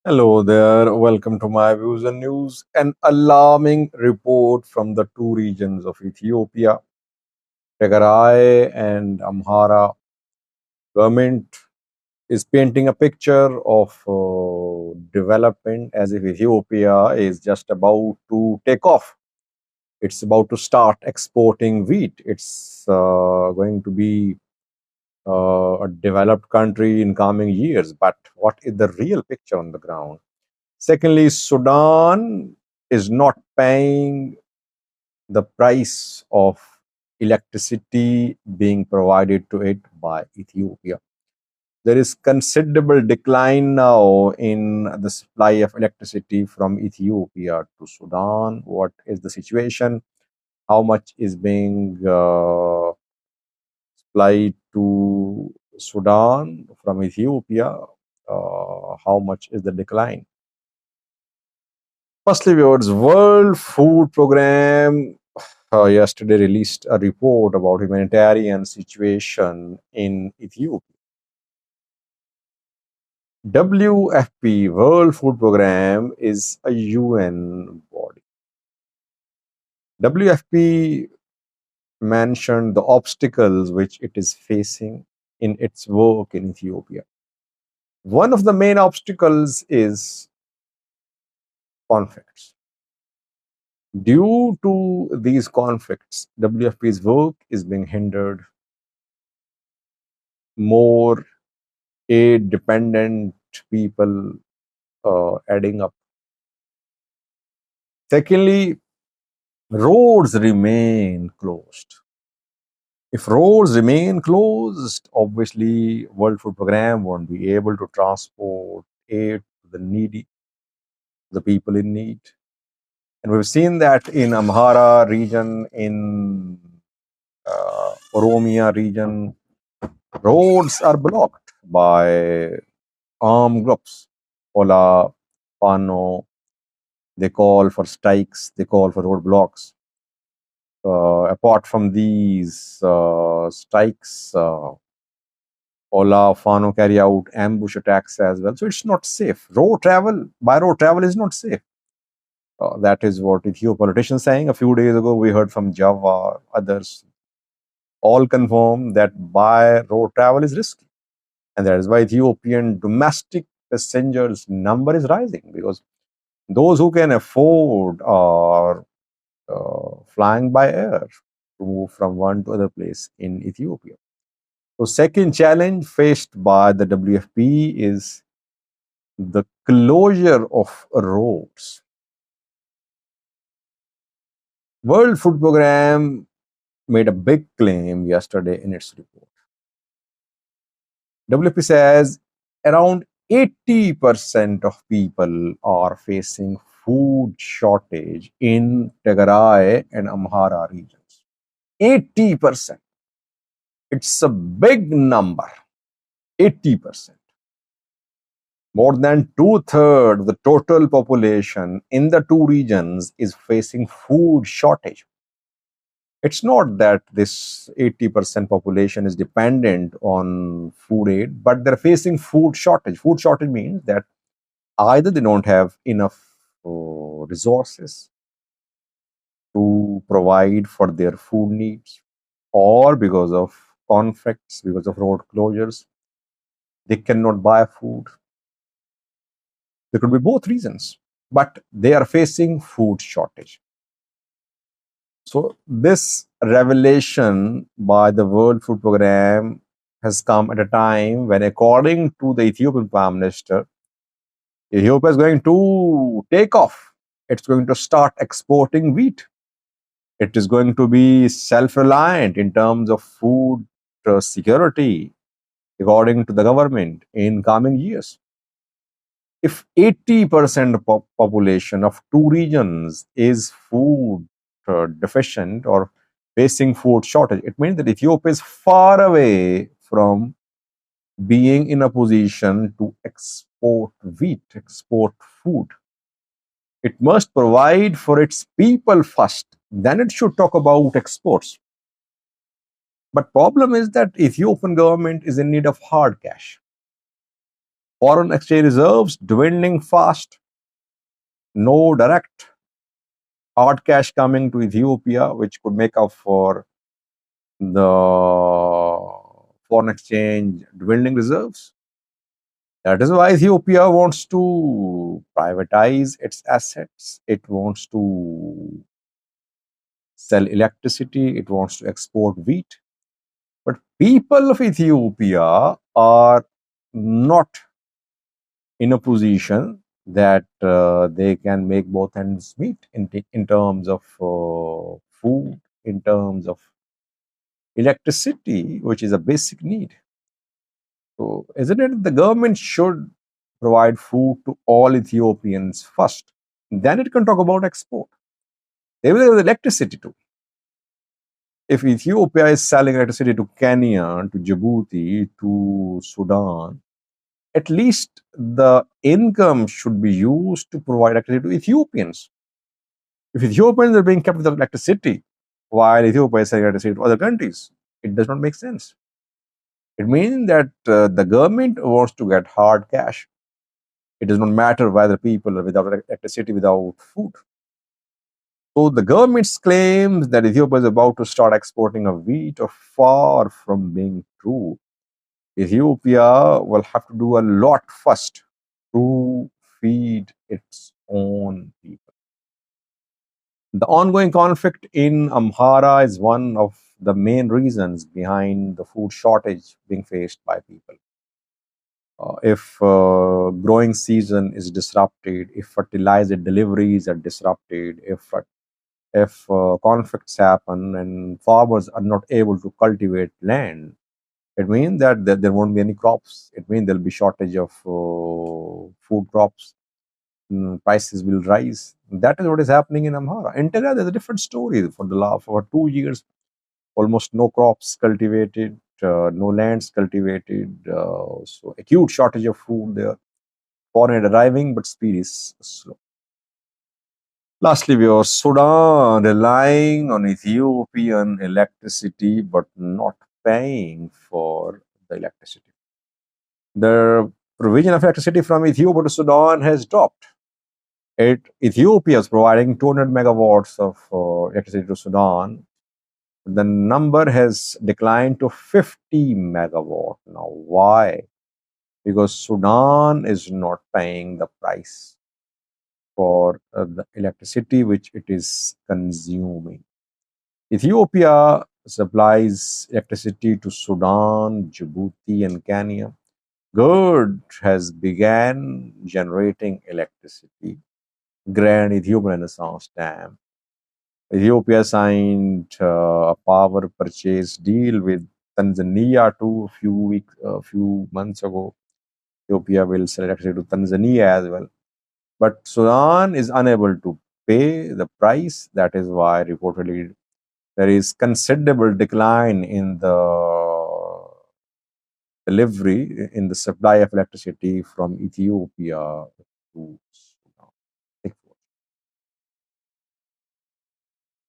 Hello there, welcome to my views and news. An alarming report from the two regions of Ethiopia, Tigray and Amhara. Government is painting a picture of development as if Ethiopia is just about to take off. It's about to start exporting wheat. It's going to be a developed country in coming years. But what is the real picture on the ground? Secondly, Sudan is not paying the price of electricity being provided to it by Ethiopia. There is considerable decline now in the supply of electricity from Ethiopia to Sudan. What is the situation? How much is being supplied to Sudan from Ethiopia? How much is the decline? Firstly, viewers, World Food Program yesterday released a report about humanitarian situation in Ethiopia. WFP, World Food Program, is a UN body. WFP mentioned the obstacles which it is facing in its work in Ethiopia. One of the main obstacles is conflicts. Due to these conflicts, WFP's work is being hindered. More aid dependent people adding up. Secondly, roads remain closed. If roads remain closed, obviously World Food Program won't be able to transport aid to the needy, the people in need. And we've seen that in Amhara region, in Oromia region, roads are blocked by armed groups. Ola, Pano, they call for strikes, they call for roadblocks. Apart from these strikes, Ola, Fano carry out ambush attacks as well. So it's not safe. By road travel is not safe. That is what Ethiopian politicians saying. A few days ago, we heard from Java, others, all confirm that by road travel is risky. And that is why Ethiopian domestic passengers number is rising, because those who can afford are flying by air to move from one to other place in Ethiopia. So second challenge faced by the WFP is the closure of roads. World Food Program made a big claim yesterday in its report. WFP says around 80% of people are facing food shortage in Tigray and Amhara regions. 80%. It's a big number. 80%. More than two-thirds of the total population in the two regions is facing food shortage. It's not that this 80% population is dependent on food aid, but they're facing food shortage. Food shortage means that either they don't have enough resources to provide for their food needs, or because of conflicts, because of road closures, they cannot buy food. There could be both reasons, but they are facing food shortage. So this revelation by the World Food Program has come at a time when, according to the Ethiopian Prime Minister, Ethiopia is going to take off. It's going to start exporting wheat. It is going to be self-reliant in terms of food security, according to the government, in coming years. If 80% of population of two regions is food deficient or facing food shortage, it means that Ethiopia is far away from being in a position to export wheat, export food. It must provide for its people first, then it should talk about exports. But problem is that Ethiopian government is in need of hard cash. Foreign exchange reserves dwindling fast. No direct hard cash coming to Ethiopia, which could make up for the foreign exchange dwindling reserves. That is why Ethiopia wants to privatize its assets. It wants to sell electricity. It wants to export wheat. But people of Ethiopia are not in a position that they can make both ends meet in terms of food, in terms of electricity, which is a basic need. So, isn't it the government should provide food to all Ethiopians first? Then it can talk about export. They will have electricity too. If Ethiopia is selling electricity to Kenya, to Djibouti, to Sudan, at least the income should be used to provide electricity to Ethiopians. If Ethiopians are being kept without electricity, while Ethiopia is selling electricity to other countries, it does not make sense. It means that the government wants to get hard cash. It does not matter whether people are without electricity, without food. So the government's claims that Ethiopia is about to start exporting of wheat are far from being true. Ethiopia will have to do a lot first to feed its own people. The ongoing conflict in Amhara is one of the main reasons behind the food shortage being faced by people. If growing season is disrupted, if fertilizer deliveries are disrupted, if conflicts happen and farmers are not able to cultivate land, it means that there won't be any crops. It means there'll be shortage of food crops. Prices will rise. That is what is happening in Amhara. In Tigray, there's a different story. For 2 years, almost no crops cultivated, no lands cultivated. So acute shortage of food there. Foreign aid arriving, but speed is slow. Lastly, we are Sudan relying on Ethiopian electricity, but not paying for the electricity. The provision of electricity from Ethiopia to Sudan has dropped. Ethiopia is providing 200 megawatts of electricity to Sudan. The number has declined to 50 megawatt. Now, why? Because Sudan is not paying the price for the electricity which it is consuming. Ethiopia supplies electricity to Sudan, Djibouti, and Kenya. GERD has began generating electricity. Grand Ethiopian Renaissance Dam. Ethiopia signed a power purchase deal with Tanzania too a few months ago. Ethiopia will sell electricity to Tanzania as well. But Sudan is unable to pay the price. That is why reportedly there is considerable decline in the delivery in the supply of electricity from Ethiopia to